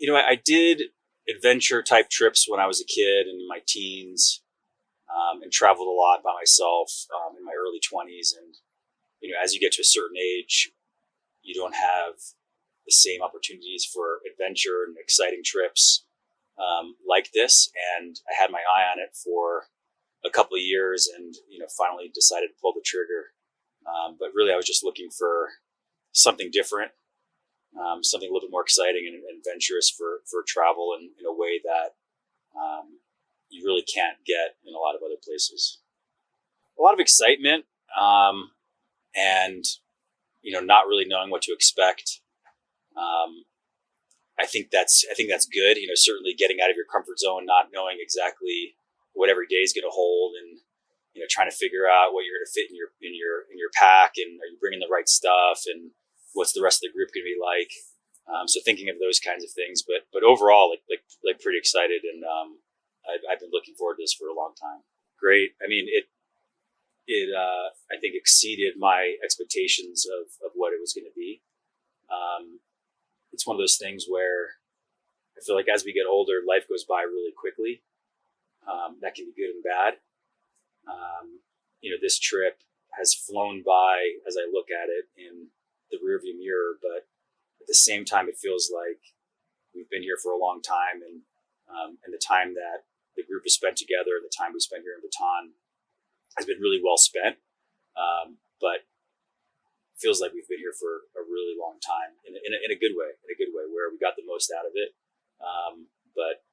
I did adventure type trips when I was a kid and in my teens, and traveled a lot by myself in my early 20s. And, as you get to a certain age, you don't have the same opportunities for adventure and exciting trips like this. And I had my eye on it for a couple of years and, finally decided to pull the trigger. But really, I was just looking for something different, something a little bit more exciting and adventurous for travel in a way that you really can't get in a lot of other places. A lot of excitement, and not really knowing what to expect. I think that's good. Certainly getting out of your comfort zone, not knowing exactly what every day is going to hold, and trying to figure out what you're going to fit in your pack, and are you bringing the right stuff, and what's the rest of the group going to be like. So thinking of those kinds of things, but overall, like pretty excited, and I've been looking forward to this for a long time. Great. I mean, it I think exceeded my expectations of what it was going to be. It's one of those things where I feel like as we get older, life goes by really quickly. That can be good and bad. This trip has flown by as I look at it in the rearview mirror, but at the same time, it feels like we've been here for a long time, and the time that the group has spent together, and the time we spent here in Bhutan, has been really well spent. But it feels like we've been here for a really long time in a good way, where we got the most out of it. But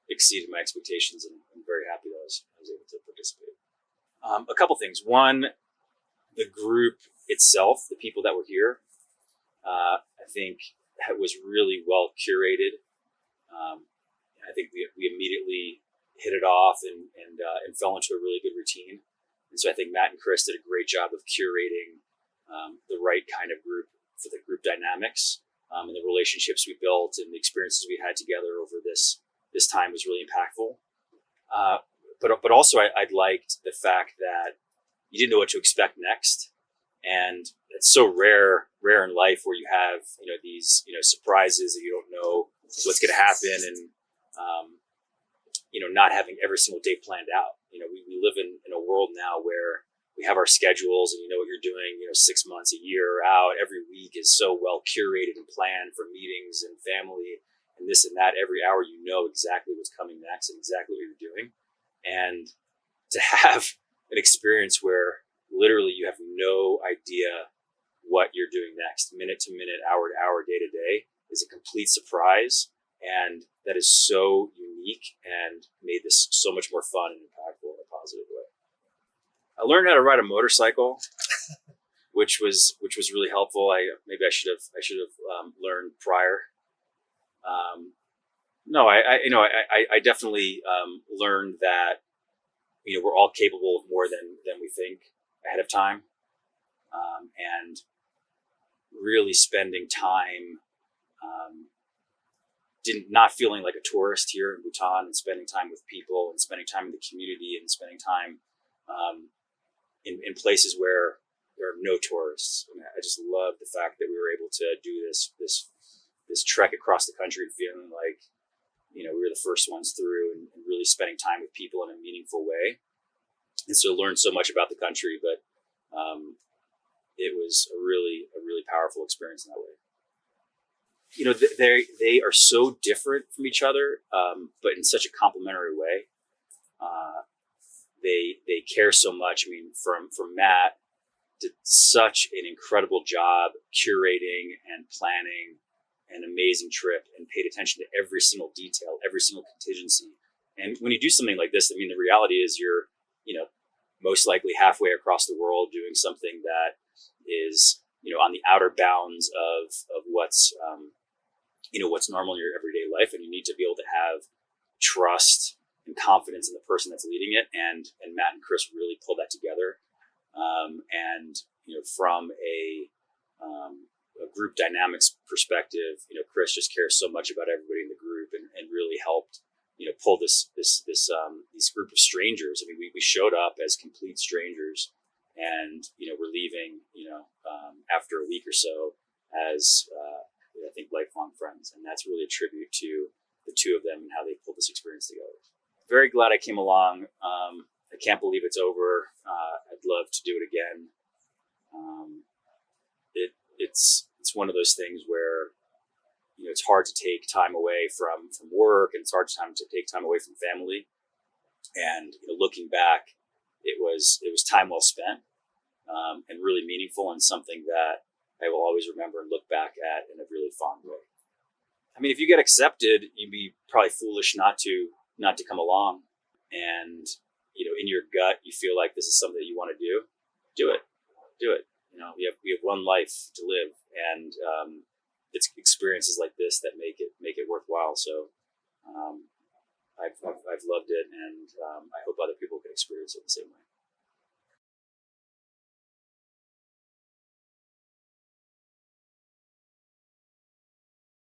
exceeded my expectations, and I'm very happy that I was able to participate. A couple things. One, the group itself, the people that were here, I think was really well curated. I think we immediately hit it off and fell into a really good routine. And so I think Matt and Chris did a great job of curating the right kind of group for the group dynamics, and the relationships we built and the experiences we had together over this time was really impactful. But also I liked the fact that you didn't know what to expect next. And it's so rare in life where you have, these, surprises that you don't know what's going to happen, and, not having every single day planned out. We live in a world now where we have our schedules, and you know what you're doing, 6 months, a year out. Every week is so well curated and planned for meetings and family and this and that. Every hour, exactly what's coming next and exactly what you're doing. And to have an experience where literally you have no idea what you're doing next, minute to minute, hour to hour, day to day, is a complete surprise. And that is so unique and made this so much more fun and impactful in a positive way. I learned how to ride a motorcycle, which was really helpful. I should have learned prior. I definitely learned that we're all capable of more than we think ahead of time, and really spending time, not feeling like a tourist here in Bhutan, and spending time with people, and spending time in the community, and spending time in places where there are no tourists. I just love the fact that we were able to do this trek across the country, feeling like we were the first ones through, and really spending time with people in a meaningful way. And so learned so much about the country, but it was a really powerful experience in that way. They are so different from each other, but in such a complementary way. They care so much. From Matt, did such an incredible job curating and planning an amazing trip, and paid attention to every single detail, every single contingency. And when you do something like this, the reality is you're, most likely halfway across the world doing something that is, on the outer bounds of what's, what's normal in your everyday life. And you need to be able to have trust and confidence in the person that's leading it. And Matt and Chris really pulled that together. From a group dynamics perspective, Chris just cares so much about everybody in the group, and really helped, pull this group of strangers. We showed up as complete strangers, and, we're leaving, after a week or so as, I think, lifelong friends. And that's really a tribute to the two of them and how they pulled this experience together. Very glad I came along. I can't believe it's over. I'd love to do it again. It's one of those things where, it's hard to take time away from work, and it's hard to take time away from family. And looking back, it was time well spent, and really meaningful, and something that I will always remember and look back at in a really fond way. I mean, if you get accepted, you'd be probably foolish not to come along. And in your gut, you feel like this is something that you want to do. Do it. We have one life to live, and it's experiences like this that make it worthwhile. So I've loved it, and I hope other people can experience it the same way.